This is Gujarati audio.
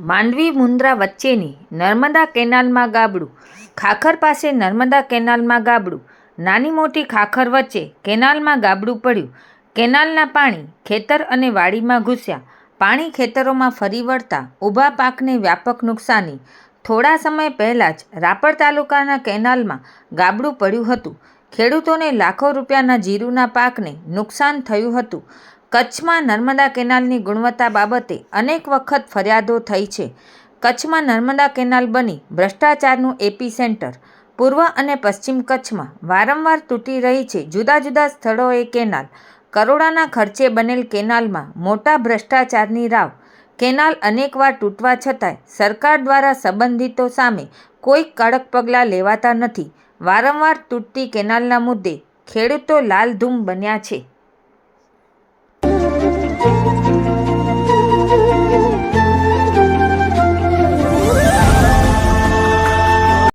માંડવી મુન્દ્રા વચ્ચેની નર્મદા કેનાલમાં ગાબડું. ખાખર પાસે નર્મદા કેનાલમાં ગાબડું. નાની મોટી ખાખર વચ્ચે કેનાલમાં ગાબડું પડ્યું. કેનાલના પાણી ખેતર અને વાડીમાં ઘૂસ્યા. પાણી ખેતરોમાં ફરી વળતા ઊભા પાકને વ્યાપક નુકસાની. થોડા સમય પહેલાં જ રાપર તાલુકાના કેનાલમાં ગાબડું પડ્યું હતું. ખેડૂતોને લાખો રૂપિયાના જીરુના પાકને નુકસાન થયું હતું. કચ્છમાં નર્મદા કેનાલની ગુણવત્તા બાબતે અનેક વખત ફરિયાદો થઈ છે. કચ્છમાં નર્મદા કેનાલ બની ભ્રષ્ટાચારનું એપી સેન્ટર. પૂર્વ અને પશ્ચિમ કચ્છમાં વારંવાર તૂટી રહી છે જુદા જુદા સ્થળોએ કેનાલ. કરોડોના ખર્ચે બનેલ કેનાલમાં મોટા ભ્રષ્ટાચારની રાવ. કેનાલ અનેકવાર તૂટવા છતાંય સરકાર દ્વારા સંબંધિતો સામે કોઈ કડક પગલાં લેવાતા નથી. વારંવાર તૂટતી કેનાલના મુદ્દે ખેડૂતો લાલઘૂમ બન્યા છે.